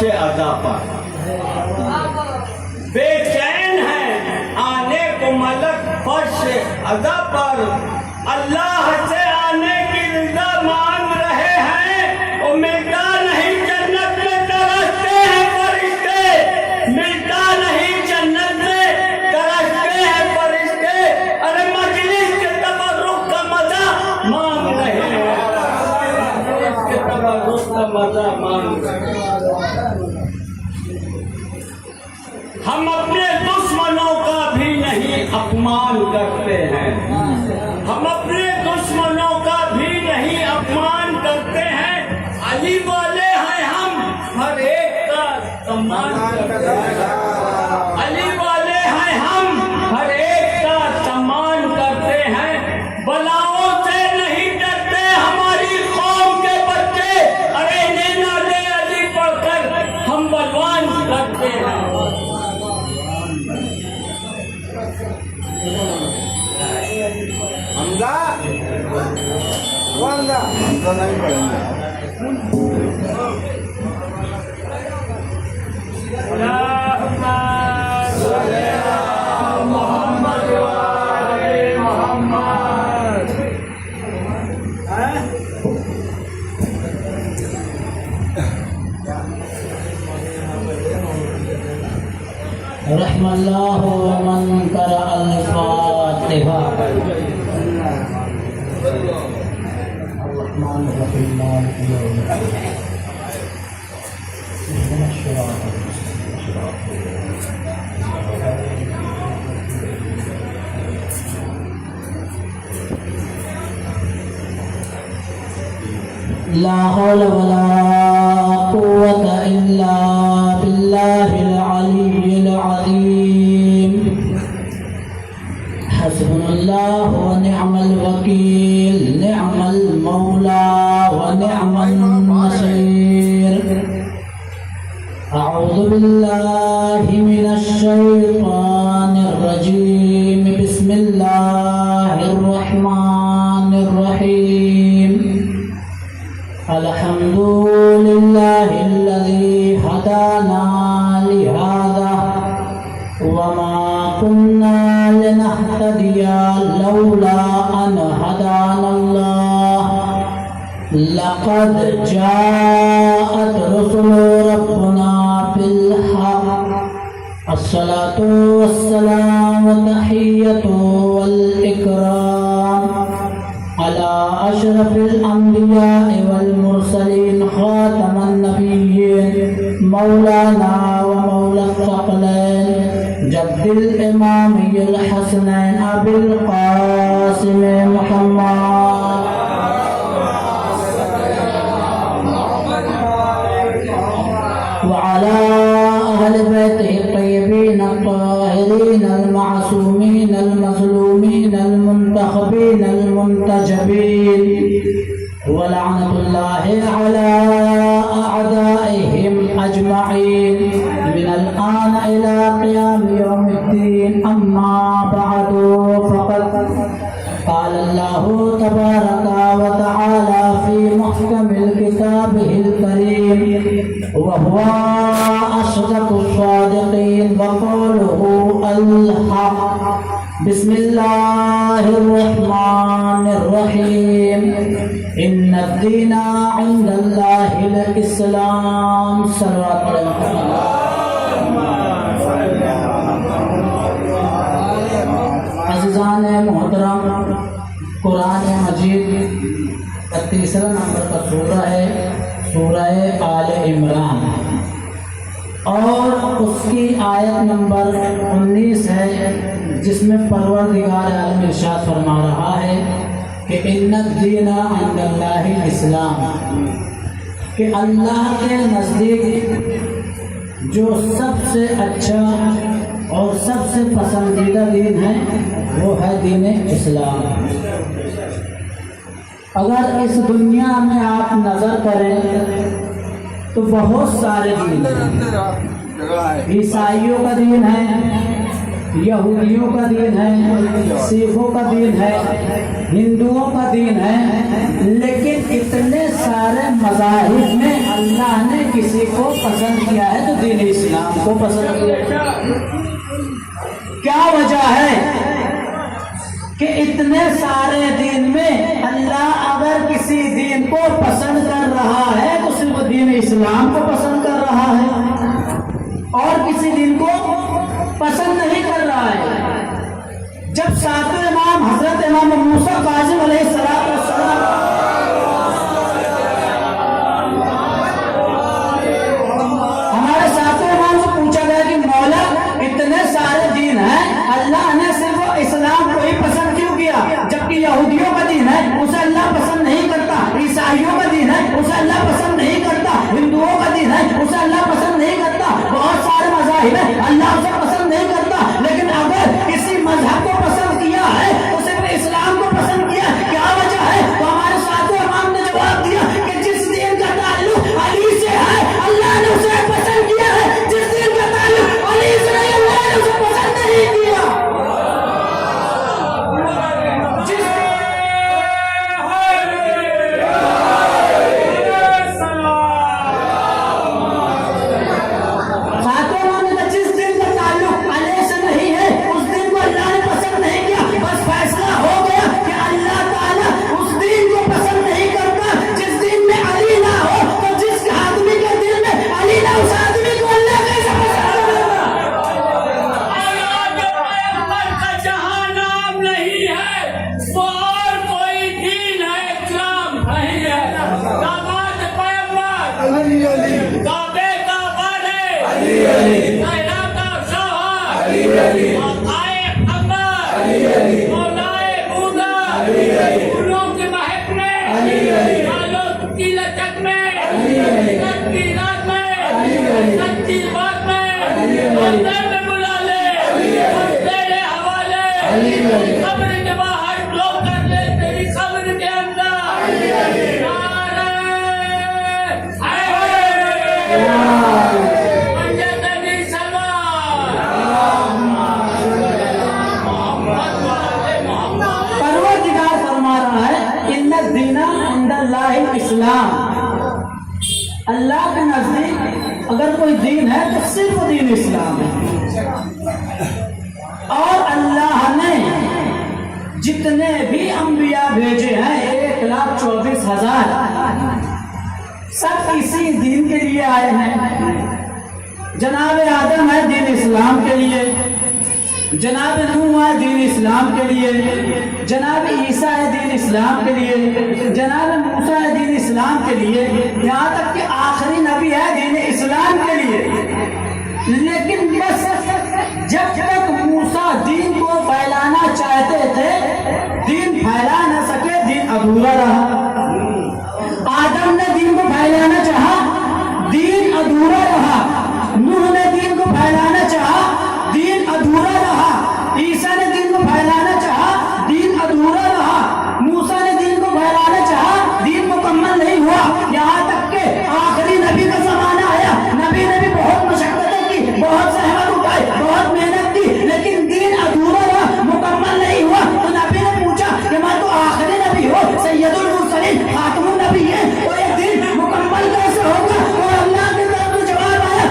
فرش ادا پر، بے چین ہے آنے کو ملک فرش ادا پر، اللہ سے آنے کی رضا مانگ رہے ہیں، وہ ملتا نہیں جنت میں ترستے ہیں فرشتے، ملتا نہیں جنت میں ترستے ہیں فرشتے، ارے مجلس کے تبرک کا مزہ مانگ رہے ہیں، مجلس کے تبرک کا مزہ مانگ رہے ہیں۔ ہم اپنے دشمنوں کا بھی نہیں اپمان کرتے ہیں، ہم اپنے دشمنوں کا بھی نہیں اپمان کرتے ہیں، علی والے ہیں ہم ہر ایک کا سمان کرتے ہیں، علی والے ہیں ہم ہر ایک کا سمان کرتے ہیں، بلاؤں سے نہیں ڈرتے ہماری قوم کے بچے، ارے نعرہ علی پڑھ کر ہم بلوان کرتے ہیں۔ حمزہ نہیں پڑھیں گے۔ رحم اللہ من قرأ الفاتحہ۔ الرحمن الرحیم مالک یوم الدین اهدنا الصراط المستقيم۔ لا حول ولا قوة إلا بالله العلي العظيم۔ حسبنا الله ونعم الوكيل، نعم المولى ونعم النصير۔ أعوذ بالله من الشيطان الرجيم، بسم الله الرحمن الرحيم۔ الحمد لله الذي هدانا لهذا وما كنا لنهتدي لولا أن هدانا الله، لقد جاءت رسل ربنا بالحق، الصلاة والسلام والتحية والإكرام على أشرف الأنبياء والمرسلين، خاتم النبيين، مولانا ومولى الثقلين، جد الإمامي الحسنين أبي القاسم محمد، وعلى أهل بيته الطيبين الطاهرين المعصومين المظلومين المنتخبين المنتجبين، ولعنة الله على أعدائهم أجمعين من الآن إلى قيام يوم الدين، أما بعد، فقد قال الله تبارك وتعالى في محكم الكتابه الكريم، وهو أصدق الصادقين وقوله الحق، بسم الله الرحمن الرحيم، إن الدين عند الله الإسلام۔ صلوات عزیزان محترم، قرآن مجید کا تیسرا نمبر کا سورہ ہے سورہ آل عمران، اور اس کی آیت نمبر 19 ہے، جس میں پروردگار عالم ارشاد فرما رہا ہے کہ ان الدین عند اللہ الاسلام، کہ اللہ کے نزدیک جو سب سے اچھا اور سب سے پسندیدہ دین ہے وہ ہے دین اسلام۔ اگر اس دنیا میں آپ نظر کریں تو بہت سارے دین ہیں، عیسائیوں کا دین ہے، یہودیوں کا دین ہے، سکھوں کا دین ہے، ہندوؤں کا دین ہے، لیکن اتنے سارے مذاہب میں اللہ نے کسی کو پسند کیا ہے تو دین اسلام کو پسند کیا ہے۔ کیا وجہ ہے کہ اتنے سارے دین میں اللہ اگر کسی دین کو پسند کر رہا ہے تو صرف دین اسلام کو پسند کر رہا ہے اور کسی دین کو پسند نہیں کر رہا ہے۔ جب ساتویں امام حضرت امام موسیٰ کاظم علیہ السلام ہمارے ساتویں امام سے پوچھا گیا کہ مولا اتنے سارے دین ہیں، اللہ نے صرف اسلام کو ہی پسند کیوں کیا، جبکہ یہودیوں کا دین ہے اسے اللہ پسند نہیں کرتا، عیسائیوں کا دین ہے اسے اللہ پسند نہیں کرتا، ہندوؤں کا دین ہے اسے اللہ پسند نہیں کرتا، بہت سارے مذاہب ہیں اللہ اسے پسند نہیں کرتا، لیکن اگر کسی مذہب کو پسند کیا ہے تو صرف اسلام کو پسند کیا، کیا وجہ ہے؟ تو ہمارے ساتھ امام نے جواب دیا کہ جس دین کا تعلق علی سے ہے اللہ نے اسے پسند کیا ہے، جس دین کا تعلق علی سے نہیں اللہ نے اسے پسند نہیں کیا۔ اسلام اللہ کے نزدیک اگر کوئی دین ہے تو صرف دین اسلام ہے، اور اللہ نے جتنے بھی انبیاء بھیجے ہیں 1,24,000 سب اسی دین کے لیے آئے ہیں۔ جناب آدم ہے دین اسلام کے لیے، جناب نوح ہے دین اسلام کے لیے، جناب عیسیٰ ہے دین اسلام کے لیے، جناب موسیٰ ہے دین اسلام کے لیے، یہاں تک کہ آخری نبی ہے دین اسلام کے لیے۔ لیکن بس جب تک موسیٰ دین کو پھیلانا چاہتے تھے دین پھیلا نہ سکے، دین ادھورا رہا۔ آدم نے دین کو پھیلانا چاہا، دین ادھورا رہا۔ نوح نے دین کو پھیلانا چاہا، دین ادھورا رہا۔ عیسیٰ نے دین کو پھیلانا چاہا، دین ادھورا رہا۔ موسیٰ نے دین کو پھیلانا چاہا، دین مکمل نہیں ہوا، یہاں تک کہ آخری نبی کا زمانہ آیا۔ نبی نے بھی بہت مشقتیں کی، بہت زحمت اٹھائی، بہت محنت کی، لیکن دین ادھورا رہا، مکمل نہیں ہوا۔ تو نبی نے پوچھا کہ میں تو آخری نبی ہوں، سید المرسلین، خاتم النبی ہے، تو یہ دین مکمل کیسے ہوگا؟ اور اللہ کی طرف سے جواب آیا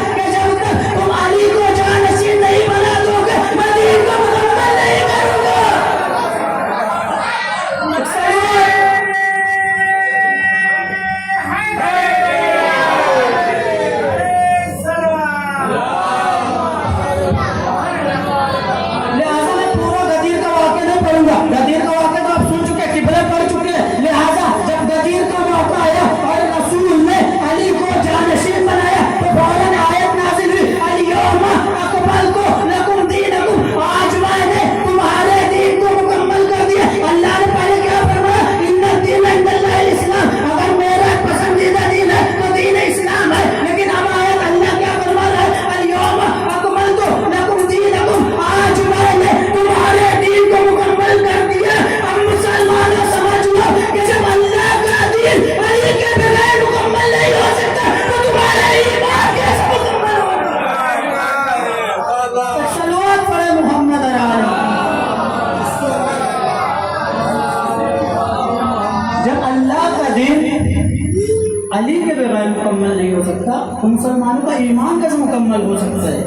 علی کے بغیر مکمل نہیں ہو سکتا تو مسلمانوں کا ایمان کیسے مکمل ہو سکتا ہے؟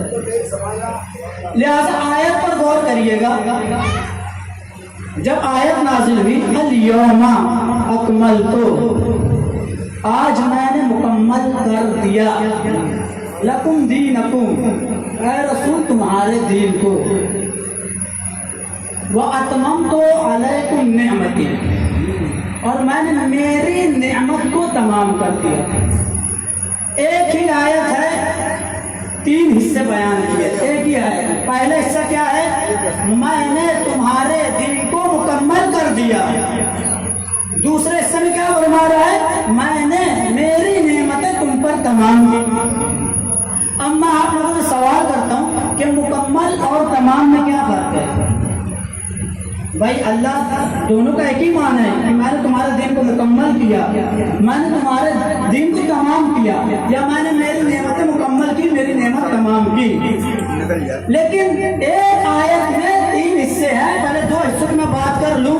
لہذا آیت پر غور کریے گا. جب آیت نازل ہوئی الیوم اکملت، آج میں نے مکمل کر دیا لکم دینکم، اے رسول تمہارے دین کو، واتممت علیکم نعمتی، اور میں نے میری نعمت کو تمام کر دیا. ایک ہی آیت ہے، 3 حصے بیان کیے. ایک ہی آیت، پہلا حصہ کیا ہے؟ میں نے تمہارے دین کو مکمل کر دیا. دوسرے حصے میں کیا فرما رہا ہے؟ میں نے میری نعمتیں تم پر تمام کی. اب میں آپ لوگوں سے سوال کرتا ہوں کہ مکمل اور تمام میں کیا فرق ہے؟ بھائی اللہ دونوں کا ایک ہی معنی ہے کہ میں نے تمہارے دین کو مکمل کیا، میں نے تمہارے دین کو تمام کیا، یا میں نے میری نعمتیں مکمل کی، میری نعمت تمام کی. لیکن ایک آیت میں 3 حصے ہیں. پہلے 2 حصوں کی میں بات کر لوں.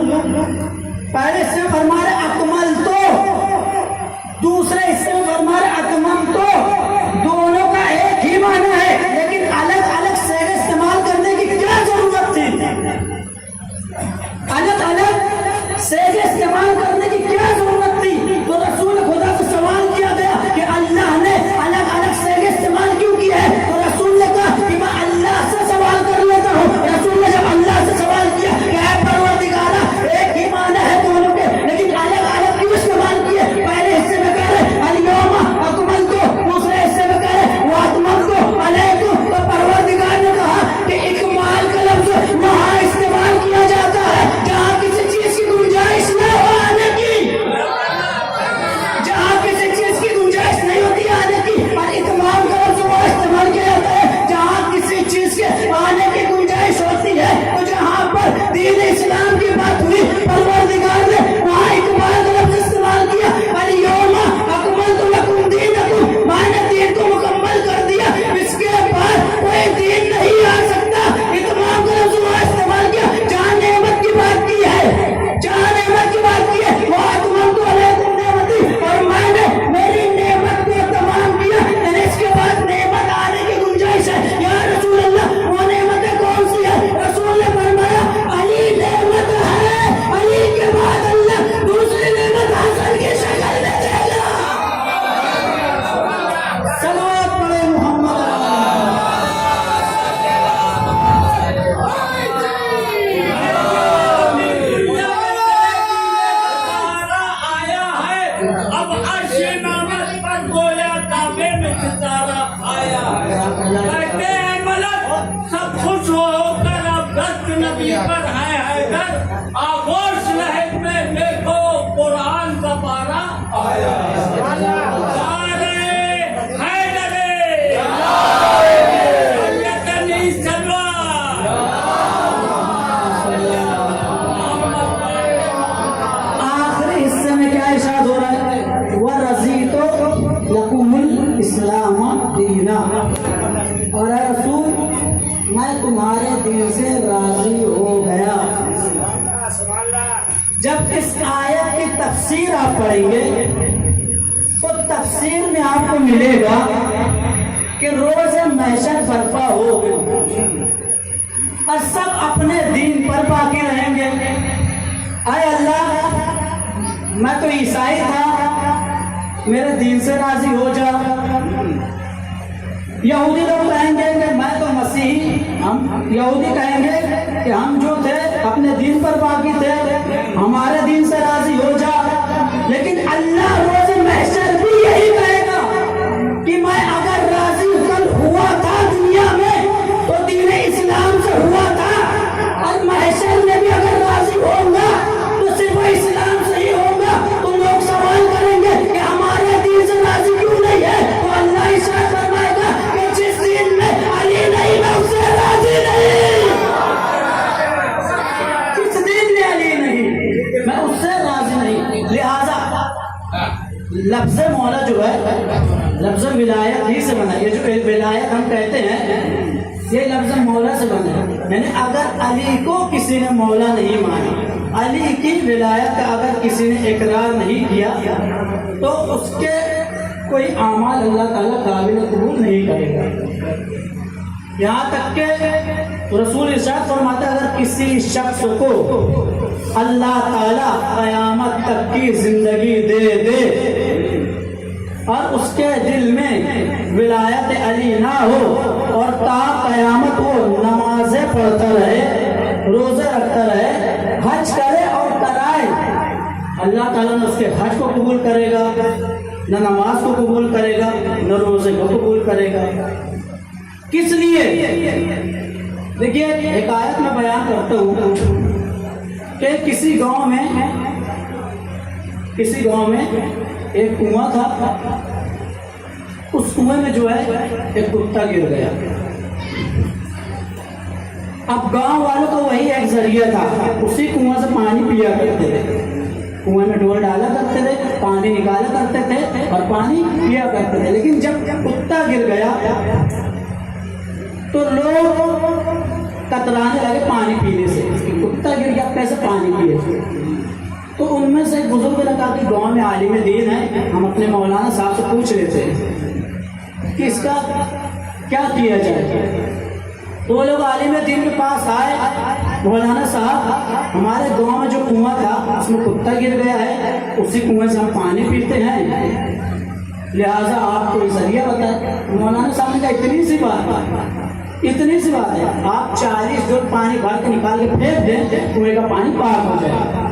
پہلے حصے میں فرما رہے اکمل تو، دوسرے حصے میں فرما رہے اتمم تو. دونوں کا ایک ہی معنی ہے، لیکن الگ الگ صیغے استعمال کرنے کی کیا ضرورت تھی؟ الگ الگ صیغے استعمال کرنے کی کیا ضرورت تھی؟ تو رسول خدا سے سوال کیا گیا کہ اللہ نے الگ الگ صیغے استعمال کیوں کیے ہیں؟ تو رسول نے کہا کہ میں اللہ سے سوال کر لیتا ہوں. رسول نے جب اللہ سے سوال کیا کہ اے پروردگارا، ایک ہی معنی ہے دونوں کے، لیکن الگ الگ کیوں استعمال کیے؟ پہلے حصے میں کہہ رہے الیوم اکملت، دوسرے حصے میں کہہ رہے واتممت علیکم. تو پروردگار نے کہا کہ اکمال کا لفظ وہاں استعمال کیا جاتا ہے جہاں کسی چیز کی گنجائش نہ ہو آنے کی، جہاں کسی چیز کی گنجائش نہیں ہوتی آنے کی. اور اتمام کا لفظ وہاں استعمال کیا جاتا ہے جہاں کسی چیز کے آنے کی گنجائش ہوتی ہے. تو جہاں پر دین اسلام کی بات ہوئی، پروردگار نے وہاں اکمال کا لفظ استعمال کیا. الیوم اکملت لکم دینکم، میں نے دین کو مکمل کر دیا، اس کے بعد کوئی دین نہیں آ سکتا. اتمام کا لفظ وہاں استعمال کیا جہاں نعمت کی بات کی ہے، جہاں نعمت کی بات کی ہے. واتممت علیکم نعمتی، اور میں نے میری نعمت کو تمام کیا. یعنی اس کے بعد نعمت آنے کی گنجائش ہے. یا رسول اللہ، وہ نعمتیں کون سی ہے؟ رسول نے فرمایا علی نعمت ہے، علی کے بعد اللہ دوسری نعمت حاصل کی شکل میں دے گا. صلوات پڑھے محمد. آیا ہے اب عرش نعمت پر گویا کعبے میں ستارہ آیا ہے. کہتے ہیں ملک سب خوش ہو کر اب دست نبی پر ہے حیدر، آغوش لہر میں دیکھو قرآن کا پارا آیا ہے. سارے حیدرے سنتنی سلوہ. آخری حصے میں کیا ارشاد ہو رہا ہے؟ وَرَضِيتُ لَكُمُ الْإِسْلَامَ دِينًا، اور اے رسول میں تمہارے دین سے راضی ہو گیا. جب اس آیت کی تفسیر آپ پڑھیں گے تو تفسیر میں آپ کو ملے گا کہ روز محشر برپا ہو اور سب اپنے دین پر باقی رہیں گے. اے اللہ، میں تو عیسائی تھا، میرے دین سے راضی ہو جا. یہودی لوگ کہیں گے کہ میں تو مسیحی، ہم یہودی کہیں گے کہ ہم جو تھے اپنے دین پر باقی تھے، ہمارے دین سے راضی ہو جا. لیکن اللہ روز محشر بھی یہی کہے گا کہ میں اگر راضی کل ہوا تھا دنیا میں تو دین اسلام سے ہوا تھا، اور محشر میں بھی اگر راضی ہوگا تو صرف اسلام سے ہی ہوگا. تو لوگ سوال کریں گے کہ ہمارے دین سے راضی کیوں نہیں ہے؟ تو اللہ ارشاد فرمائے گا کہ جس دین میں علی نہیں میں اس سے راضی نہیں، جس دین میں علی نہیں میں اس سے راضی نہیں. لہذا لفظ مولا جو ہے لفظ ولایت ہی سے بنا. یہ جو ولایت ہم کہتے ہیں یہ لفظ مولا سے بنا ہے. یعنی اگر علی کو کسی نے مولا نہیں مانا، علی کی ولایت کا اگر کسی نے اقرار نہیں کیا تو اس کے کوئی اعمال اللہ تعالیٰ قابل قبول نہیں کرے گا۔ یہاں تک کہ رسول ارشاد فرماتا ہے اگر کسی شخص کو اللہ تعالیٰ قیامت تک کی زندگی دے دے اور اس کے دل میں ولایت علی نہ ہو اور تا قیامت وہ نمازیں پڑھتا رہے، روزے رکھتا رہے، حج کرے اور کرائے، اللہ تعالیٰ نہ اس کے حج کو قبول کرے گا، نہ نماز کو قبول کرے گا، نہ روزے کو قبول کرے گا۔ کس لیے؟ دیکھیے ایک آیت میں بیان کرتا ہوں کہ کسی گاؤں میں ایک کنواں تھا، اس کنویں میں جو ہے ایک کتا گر گیا۔ اب گاؤں والوں کو وہی ایک ذریعہ تھا، اسی کنواں سے پانی پیا کرتے تھے، کنویں میں ڈول ڈالا کرتے تھے، پانی نکالا کرتے تھے اور پانی پیا کرتے تھے۔ لیکن جب کتا گر گیا تو لوگ کترانے لگے پانی پینے سے، کتا گر گیا کیسے پانی پیے؟ تو ان میں سے ایک بزرگ نے کہا کہ گاؤں میں عالم دین ہے، ہم اپنے مولانا صاحب سے پوچھ لیتے ہیں کہ اس کا کیا کیا جائے۔ تو وہ لوگ عالم دین کے پاس آئے، مولانا صاحب ہمارے گاؤں میں جو کنواں تھا اس میں کتا گر گیا ہے، اسی کنویں سے ہم پانی پیتے ہیں، لہٰذا آپ کو ذریعہ بتائیں۔ مولانا صاحب نے کہا اتنی سی بات ہے، آپ 40 ڈول پانی بھر کے نکال کے پھینک دیں، کنویں کا پانی پاک ہو جائے۔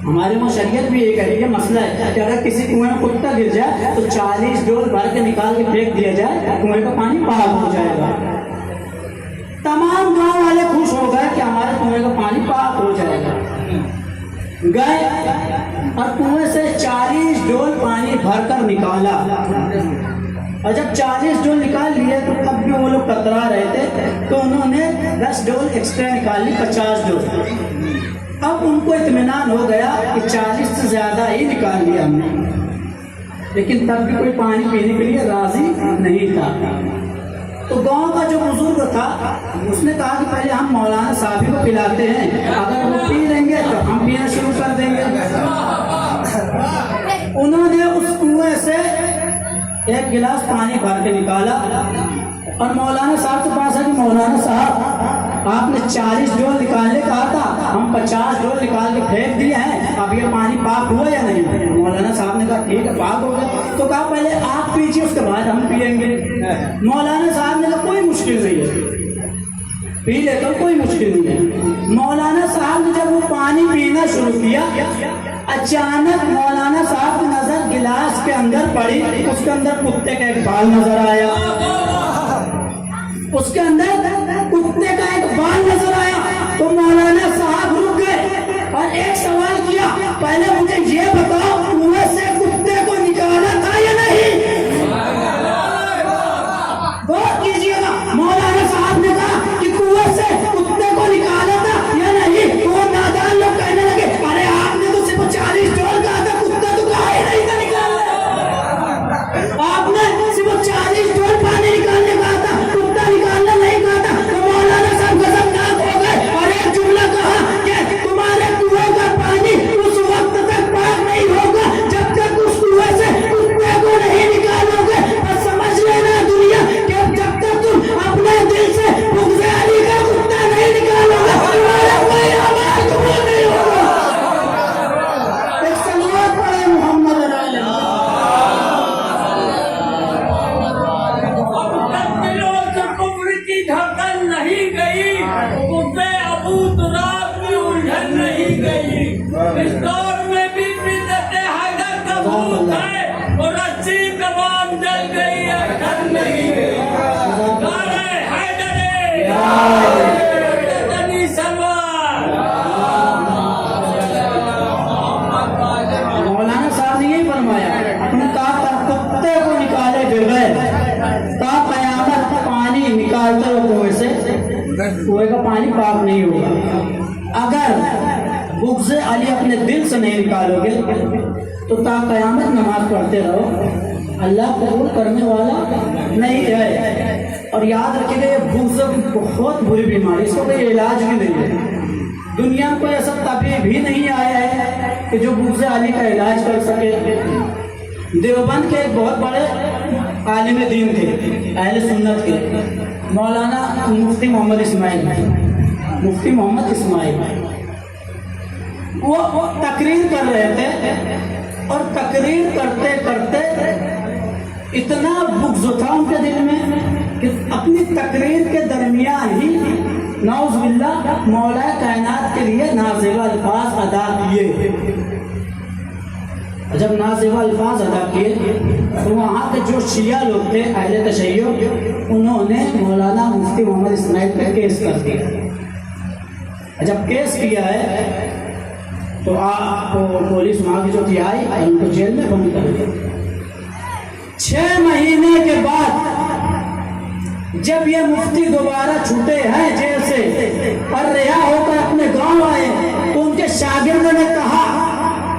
ہمارے وہاں شریعت بھی یہ کہہ رہی ہے، مسئلہ ہے کہ اگر کسی کنویں میں کتا گر جائے تو 40 ڈول بھر کے نکال کے پھینک دیا جائے، کنویں کا پانی پاک ہو جائے گا۔ تمام گاؤں والے خوش ہو گئے کہ ہمارے کنویں کا پانی پاک ہو جائے گا۔ گئے اور کنویں سے 40 ڈول پانی بھر کر نکالا، اور جب 40 ڈول نکال لیے تو تب بھی وہ لوگ کترا رہے تھے، تو انہوں نے 10 ڈول ایکسٹرا نکال لی، 50 ڈول۔ اب ان کو اطمینان ہو گیا کہ 40 سے زیادہ ہی نکال لیا ہم نے، لیکن تب بھی کوئی پانی پینے کے لیے راضی نہیں تھا۔ تو گاؤں کا جو بزرگ تھا اس نے کہا کہ پہلے ہم مولانا صاحب کو پلاتے ہیں، اگر وہ پی لیں گے تو ہم پینا شروع کر دیں گے۔ انہوں نے اس کنویں سے ایک گلاس پانی بھر کے نکالا اور مولانا صاحب کے پاس ہے کہ مولانا صاحب آپ نے 40 ڈول نکالنے کہا تھا، ہم 50 ڈول نکال کے پھینک دیے ہیں، اب یہ پانی پاک ہوا یا نہیں؟ مولانا صاحب نے کہا ٹھیک ہے پاک ہو گیا۔ تو کہا پہلے آپ پیجیے اس کے بعد ہم پئیں گے۔ مولانا صاحب نے کہا کوئی مشکل نہیں ہے، پی لے تو کوئی مشکل نہیں ہے۔ مولانا صاحب نے جب وہ پانی پینا شروع کیا، اچانک مولانا صاحب کی نظر گلاس کے اندر پڑی، اس کے اندر کتے کا ایک بال نظر آیا، اس کے اندر کتے کا ایک بال نظر آیا۔ تو مولانا صاحب رک گئے اور ایک سوال کیا، پہلے مجھے یہ بتاؤ کنویں سے کتے کو نکالا تھا یا نہیں؟ غور کیجیے گا، مولانا صاحب نے کہا کہ کنویں سے کتے کو نکالا تھا یا نہیں؟ وہ نادان لوگ کہنے لگے ارے آپ نے تو صرف 40 ڈول کہا تھا، کتا تو کہا ہی نہیں تھا نکالنا، آپ نے صرف 40 ڈول پانی نکالنے کہا تھا، کتا نکالنا نہیں کہا تھا۔ تو مولانا صاحب غضبناک ہو گئے اور ایک جملہ کہا کہ تمہارے کنویں کا پانی اس وقت تک پاک نہیں ہوگا جب تک اس کنویں سے کتے کو نہیں نکالو گے۔ اور سمجھ لینا دنیا کہ جب تک تم اپنے دل سے بغض علی کا کتا نہیں نکالو گے تمہارا کوئی عمل قبول نہیں ہوگا۔ ایک صلوات پڑھے محمد علیہ دھڑکن نہیں گئی، کتے ابو تراب کی الجھن نہیں گئی۔ اس دور میں بھی بدعت حیدر کا بھوت ہے اور رسی تمام جل گئی ہے، ڈھل نہیں گئی۔ نعرہ حیدر تنی سلوار۔ مولانا صاحب نے یہی فرمایا، ان کا کتے کو نکالے بغیر تا قیامت پانی نکالتے ہو کنویں سے، کنویں کا پانی پاک نہیں ہوگا۔ اگر بغض علی اپنے دل سے نہیں نکالو گے تو تا قیامت نماز پڑھتے رہو، اللہ قبول کرنے والا نہیں ہے۔ اور یاد رکھیے گا یہ بغض بہت بری بیماری، اس کو کوئی علاج بھی نہیں ہے۔ دنیا میں کوئی ایسا طبیب بھی نہیں آیا ہے کہ جو بغض علی کا علاج کر سکے۔ دیوبند کے ایک بہت بڑے عالم دین تھے، اہل سنت کے، مولانا مفتی محمد اسماعیل، مفتی محمد اسماعیل۔ وہ تقریر کر رہے تھے اور تقریر کرتے کرتے اتنا بغض تھا ان کے دل میں کہ اپنی تقریر کے درمیان ہی نعوذ باللہ مولا کائنات کے لیے نازیبہ الفاظ ادا کیے۔ جب نازیبہ الفاظ ادا کیے تو وہاں کے جو شیعہ لوگ تھے اہل تشیع، انہوں نے مولانا مفتی محمد اسماعیل پہ کیس کر دیا۔ جب کیس کیا ہے تو آپ کو پولیس وہاں کی جو تھی آئی اور ان کو جیل میں بند کر دیا۔ 6 مہینے کے بعد جب یہ مفتی دوبارہ چھوٹے ہیں جیل سے اور رہا ہو کر اپنے گاؤں آئے تو ان کے شاگرد نے کہا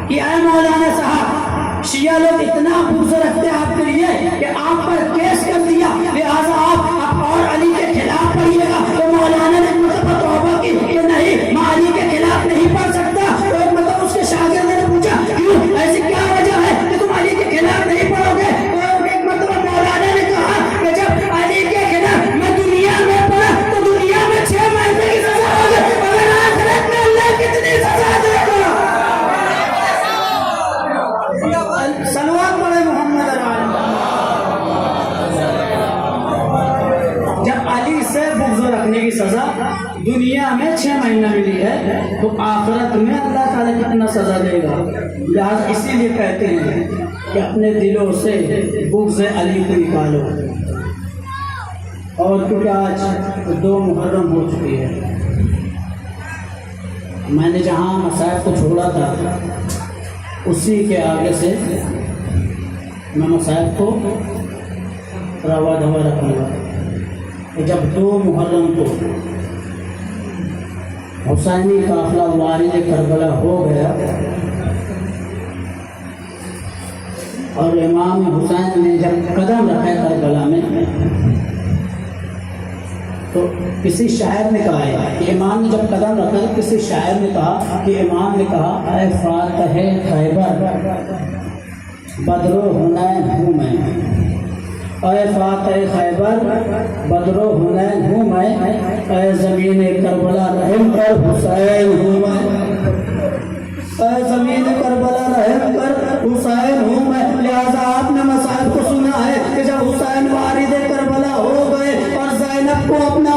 کہ اے مولانا صاحب، شیعہ لوگ اتنا بغض رکھتے ہیں آپ کے لیے کہ آپ پر کیس کر دیا، لہٰذا آپ اور علی کے خلاف پڑھیے گا۔ تو مولانا نے مرتبہ توبہ کی کہ نہیں، میں علی کے خلاف نہیں پڑھ سکتا۔ تو ایک مطلب اس کے شاگرد نے پوچھا کیوں، ایسی کیا وجہ ہے کہ تم علی کے خلاف نہیں پڑھو گے؟ تو ایک مطلب مولانا نے کہا کہ جب علی کے خلاف میں دنیا میں پڑھا تو دنیا میں 6 مہینے کی سزا ہوگی، مگر آخرت میں اللہ کتنی سزا دے گا؟ صلوات پڑھے محمد جب علی سے بغض رکھنے کی سزا دنیا میں 6 مہینہ ملی ہے تو آخرت میں اللہ تعالیٰ کتنا سزا دے گا؟ لہٰذا اسی لیے کہتے ہیں کہ اپنے دلوں سے بغض علی کو نکالو۔ اور کیونکہ آج 2 محرم ہو چکی ہے، میں نے جہاں مصائب کو چھوڑا تھا اسی کے آگے سے میں مصائب کو روا دوا رکھوں گا۔ جب 2 محرم کو حسینی قافلہ وارد کربلا ہو گیا اور امام حسین نے جب قدم رکھا کربلا میں تو کسی شاعر نے کہا ہے کہ امام نے جب قدم رکھا تو کسی شاعر نے کہا کہ امام نے کہا اے فاتح خیبر بدر و حنین ہوں میں، اے فاتح خیبر بدر و حنین ہوں میں، اے زمین کربلا رحم کر حسین ہوں میں، اے زمین کربلا رحم کر حسین ہوں میں۔ لہٰذا آپ نے مصائب کو سنا ہے کہ جب حسین وارد کربلا ہو گئے اور زینب کو اپنا